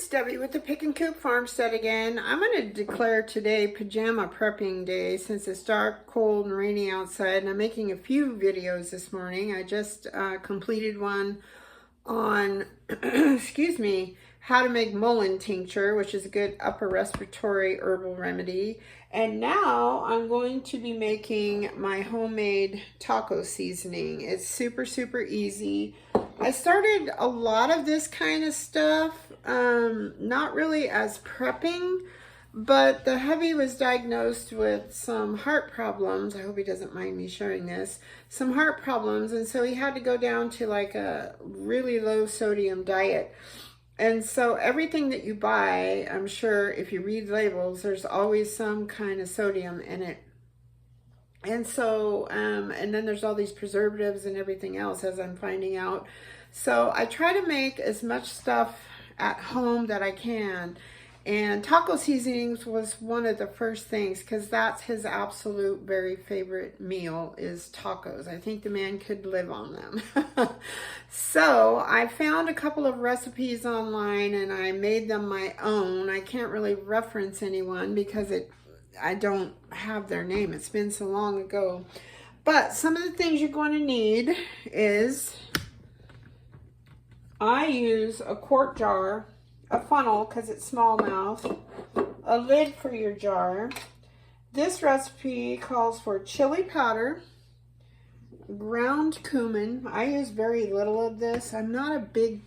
Debbie with the Pick and Coop Farmstead again. I'm going to declare today pajama prepping day since it's dark, cold, and rainy outside. And I'm making a few videos this morning. I just completed one on, excuse me, how to make mullein tincture, which is a good upper respiratory herbal remedy. And now I'm going to be making my homemade taco seasoning. It's super, super easy. I started a lot of this kind of stuff, not really as prepping, but the hubby was diagnosed with some heart problems. I hope he doesn't mind me sharing this. Some heart problems, and so he had to go down to like a really low sodium diet. And so everything that you buy, I'm sure if you read labels, there's always some kind of sodium in it. And so, and then there's all these preservatives and everything else, as I'm finding out. So I try to make as much stuff at home that I can. And taco seasonings was one of the first things, because that's his absolute very favorite meal is tacos. I think the man could live on them. So I found a couple of recipes online and I made them my own. I can't really reference anyone because I don't have their name. It's been so long ago. But some of the things you're going to need is, I use a quart jar, a funnel because it's smallmouth, a lid for your jar. This recipe calls for chili powder, ground cumin. I use very little of this. I'm not a big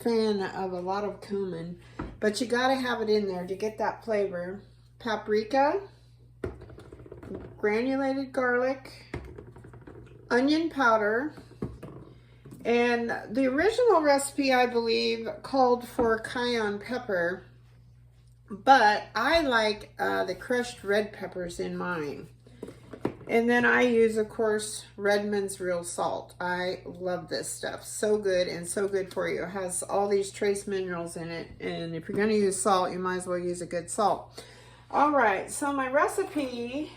fan of a lot of cumin, but you got to have it in there to get that flavor. Paprika, granulated garlic, onion powder, and the original recipe, I believe, called for cayenne pepper, but I like the crushed red peppers in mine. And then I use, of course, Redmond's real salt. I love this stuff. So good and so good for you. It has all these trace minerals in it, and if you're going to use salt, you might as well use a good salt. All right, so my recipe,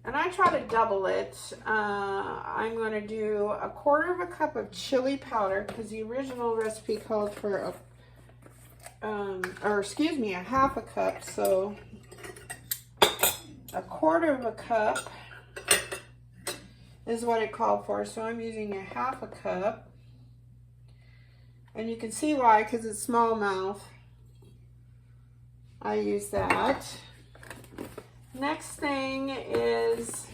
and I try to double it. I'm going to do a quarter of a cup of chili powder, because the original recipe called for a half a cup. So a quarter of a cup is what it called for. So I'm using a half a cup, and you can see why, because it's smallmouth. I use that. Next thing is,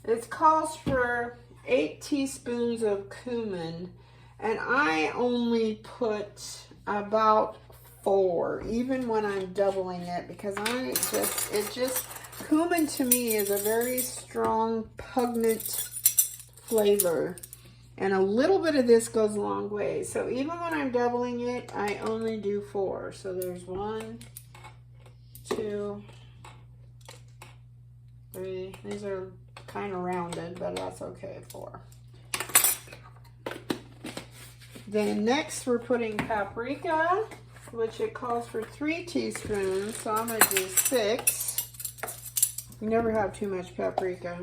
it calls for 8 teaspoons of cumin, and I only put about 4, even when I'm doubling it, because cumin to me is a very strong, pungent flavor, and a little bit of this goes a long way. So even when I'm doubling it, I only do 4. So there's 1, 2, 3. These are kind of rounded, but that's okay. 4. Then next we're putting paprika, which it calls for 3 teaspoons. So I'm going to do 6. You never have too much paprika.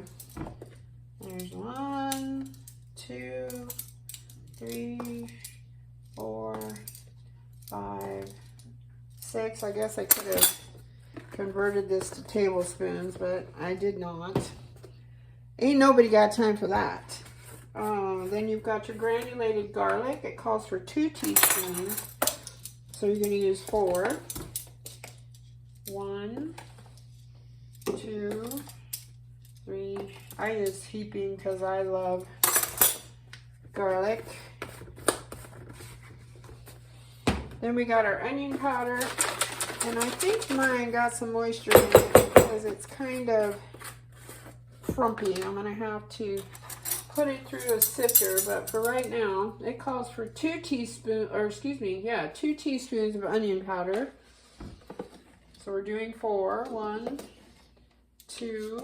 There's 1, 2, 3, 4, 5, 6. I guess I could have converted this to tablespoons, but I did not. Ain't nobody got time for that. Then you've got your granulated garlic. It calls for 2 teaspoons, so you're going to use 4. 1, 2, 3. I use heaping because I love garlic. Then we got our onion powder. And I think mine got some moisture in it because it's kind of frumpy. I'm going to have to put it through a sifter, but for right now, it calls for 2 teaspoons of onion powder. So we're doing 4. 1, 2,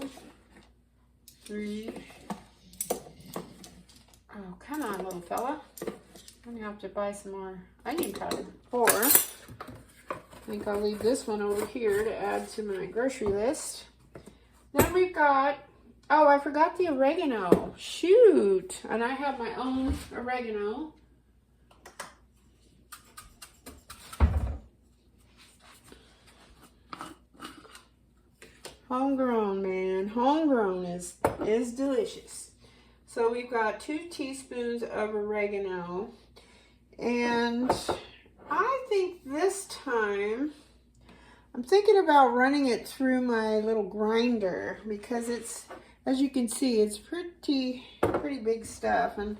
3. Oh, come on, little fella. I'm going to have to buy some more onion powder. 4. I think I'll leave this one over here to add to my grocery list. Then we've got, oh, I forgot the oregano. Shoot. And I have my own oregano. Homegrown, man. Homegrown is delicious. So we've got 2 teaspoons of oregano. And I think this time, I'm thinking about running it through my little grinder because it's, as you can see, it's pretty big stuff. And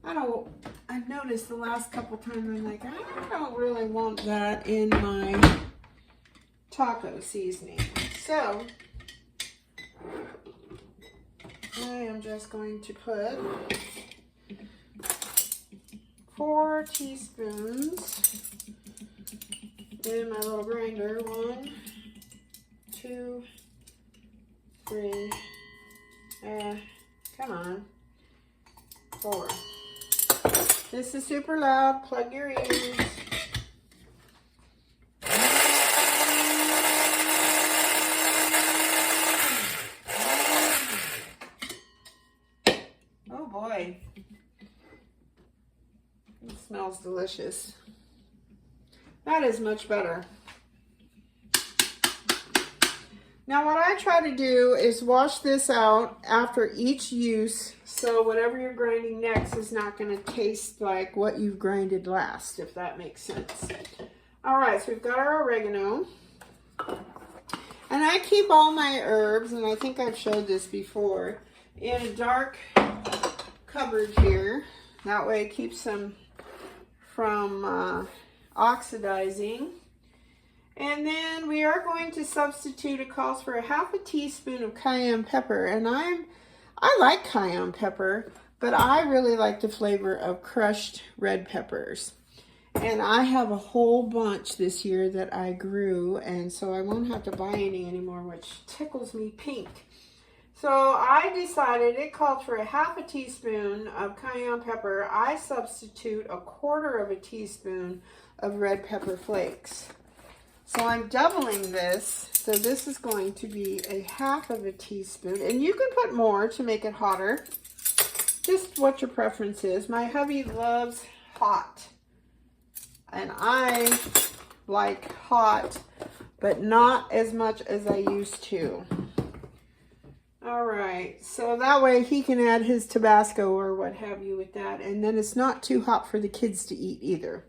I've noticed the last couple times I'm like, I don't really want that in my taco seasoning. So I am just going to put 4 teaspoons in my little grinder. 1, 2, 3, come on, 4. This is super loud, plug your ears. Oh boy, it smells delicious. That is much better. Now what I try to do is wash this out after each use, so whatever you're grinding next is not going to taste like what you've grinded last, if that makes sense. All right, so we've got our oregano. And I keep all my herbs, and I think I've showed this before, in a dark cupboard here. That way it keeps them from oxidizing. And then we are going to substitute, it calls for 1/2 teaspoon of cayenne pepper. And I like cayenne pepper, but I really like the flavor of crushed red peppers. And I have a whole bunch this year that I grew, and so I won't have to buy any anymore, which tickles me pink. So I decided it called for 1/2 teaspoon of cayenne pepper. I substitute 1/4 teaspoon of red pepper flakes. So I'm doubling this. So this is going to be 1/2 teaspoon. And you can put more to make it hotter. Just what your preference is. My hubby loves hot. And I like hot, but not as much as I used to. All right, so that way he can add his Tabasco or what have you with that. And then it's not too hot for the kids to eat either.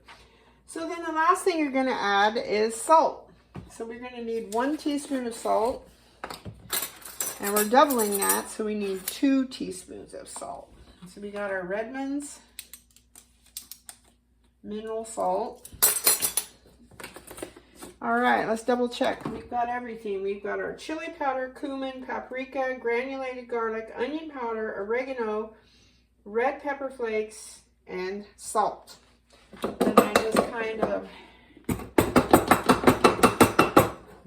So then the last thing you're going to add is salt. So we're going to need 1 teaspoon of salt. And we're doubling that, so we need 2 teaspoons of salt. So we got our Redmond's mineral salt. All right, let's double check. We've got everything. We've got our chili powder, cumin, paprika, granulated garlic, onion powder, oregano, red pepper flakes, and salt. And I just kind of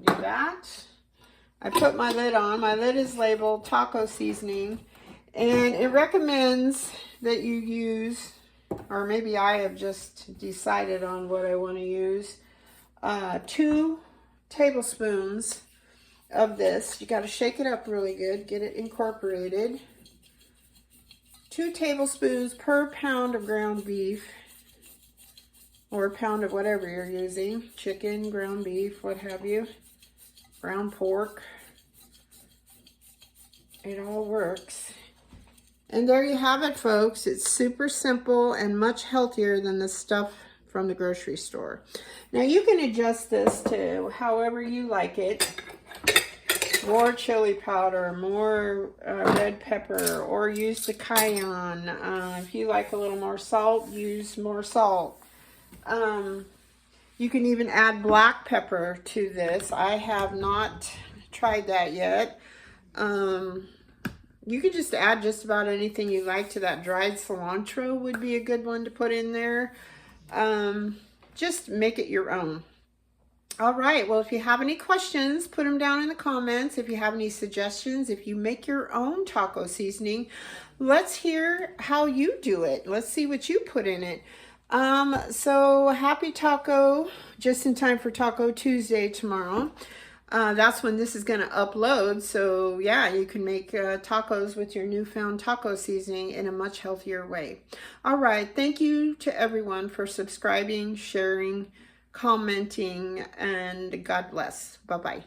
do that. I put my lid on. My lid is labeled taco seasoning, and it recommends that you use, or maybe I have just decided on what I want to use, 2 tablespoons of this. You got to shake it up really good, get it incorporated. 2 tablespoons per pound of ground beef, or a pound of whatever you're using, chicken, ground beef, what have you, ground pork. It all works. And there you have it, folks. It's super simple and much healthier than the stuff from the grocery store. Now you can adjust this to however you like it. More chili powder, more red pepper, or use the cayenne. If you like a little more salt, use more salt. You can even add black pepper to this. I have not tried that yet. You could just add just about anything you like to that. Dried cilantro would be a good one to put in there. Just make it your own. All right, well, if you have any questions, put them down in the comments. If you have any suggestions, if you make your own taco seasoning, let's hear how you do it. Let's see what you put in it. So happy taco, just in time for Taco Tuesday tomorrow. That's when this is going to upload. So yeah, you can make tacos with your newfound taco seasoning in a much healthier way. All right. Thank you to everyone for subscribing, sharing, commenting, and God bless. Bye-bye.